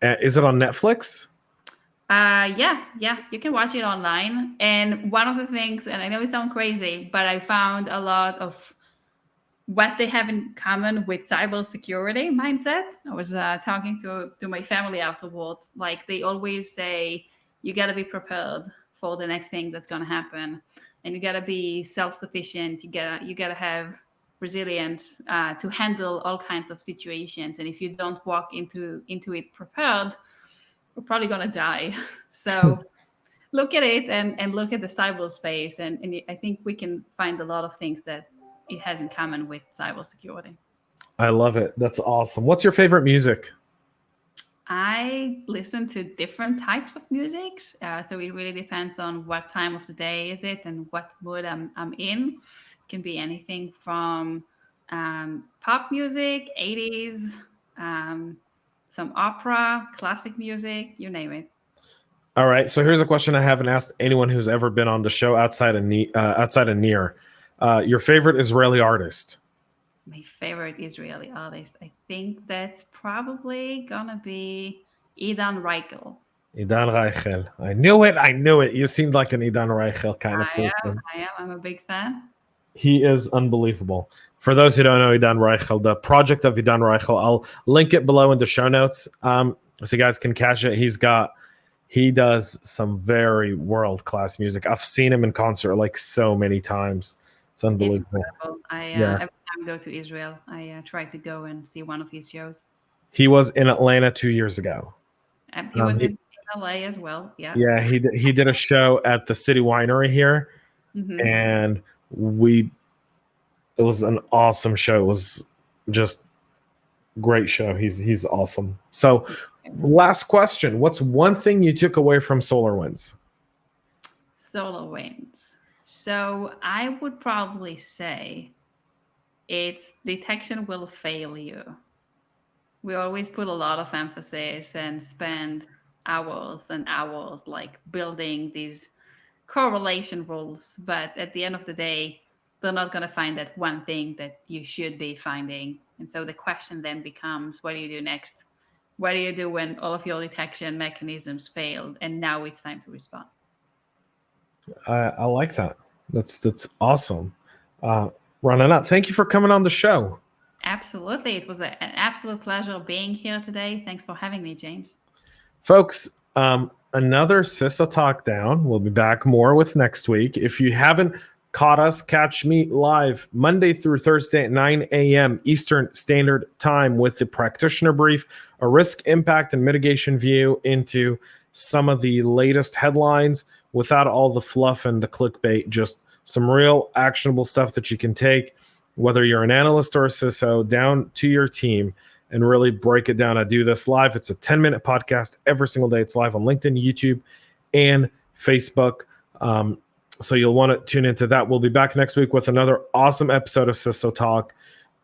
it on Netflix? Yeah, you can watch it online. And one of the things, and I know it sounds crazy, but I found a lot of what they have in common with cybersecurity mindset. I was talking to my family afterwards. Like, they always say, you got to be prepared for the next thing that's going to happen, and you got to be self-sufficient. You gotta have resilience to handle all kinds of situations. And if you don't walk into it prepared, we're probably going to die. So look at it and look at the cyberspace. And I think we can find a lot of things that it has in common with cybersecurity. I love it. That's awesome. What's your favorite music? I listen to different types of music. So it really depends on what time of the day is it and what mood I'm in. It can be anything from pop music, 80s, some opera, classic music, you name it. All right. So here's a question I haven't asked anyone who's ever been on the show outside of Nir. Your favorite Israeli artist? My favorite Israeli artist, I think that's probably gonna be Idan Reichel. Idan Reichel. I knew it. You seemed like an Idan Reichel kind of person. I am. I'm a big fan. He is unbelievable. For those who don't know Idan Reichel, the project of Idan Reichel, I'll link it below in the show notes so you guys can catch it. He does some very world-class music. I've seen him in concert like so many times. It's unbelievable. Every time I go to Israel, I try to go and see one of his shows. He was in Atlanta 2 years ago. He was in LA as well. Yeah. Yeah, he did a show at the City Winery here, and it was an awesome show. It was just great show. He's awesome. So, last question: what's one thing you took away from SolarWinds? SolarWinds. So I would probably say it's detection will fail you. We always put a lot of emphasis and spend hours and hours like building these correlation rules. But at the end of the day, they're not going to find that one thing that you should be finding. And so the question then becomes, what do you do next? What do you do when all of your detection mechanisms failed and now it's time to respond? I like that. That's awesome. Renana, thank you for coming on the show. Absolutely. It was an absolute pleasure being here today. Thanks for having me, James. Folks, another CISO Talk Down. We'll be back more with next week. If you haven't caught us, catch me live Monday through Thursday at 9 a.m. Eastern Standard Time with the Practitioner Brief, a risk, impact, and mitigation view into some of the latest headlines without all the fluff and the clickbait, just some real actionable stuff that you can take, whether you're an analyst or a CISO, down to your team and really break it down. I do this live. It's a 10-minute podcast every single day. It's live on LinkedIn, YouTube, and Facebook. So you'll want to tune into that. We'll be back next week with another awesome episode of CISO Talk.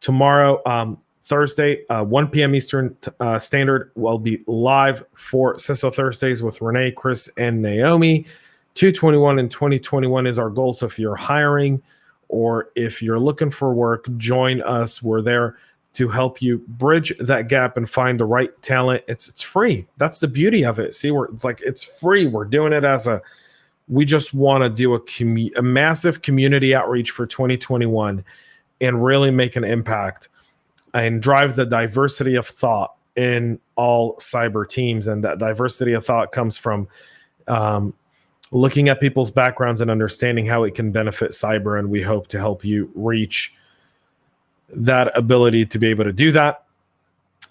Tomorrow, Thursday, 1 p.m. Eastern Standard, we'll be live for CISO Thursdays with Renee, Chris, and Naomi. 221 in 2021 is our goal. So if you're hiring or if you're looking for work, join us. We're there to help you bridge that gap and find the right talent. It's free. That's the beauty of it. See, it's free. We're doing it we just want to do a massive community outreach for 2021 and really make an impact and drive the diversity of thought in all cyber teams. And that diversity of thought comes from looking at people's backgrounds and understanding how it can benefit cyber. And we hope to help you reach that ability to be able to do that.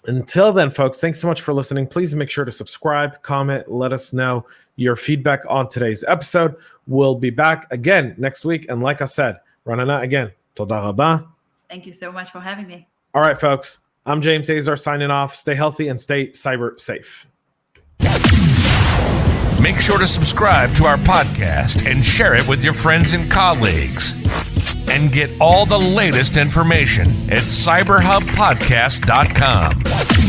Until then, folks, thanks so much for listening. Please make sure to subscribe, comment, let us know your feedback on today's episode. We'll be back again next week. And like I said, Renana, again, toda rabba. Thank you so much for having me. All right, folks, I'm James Azar signing off. Stay healthy and stay cyber safe. Make sure to subscribe to our podcast and share it with your friends and colleagues. And get all the latest information at cyberhubpodcast.com.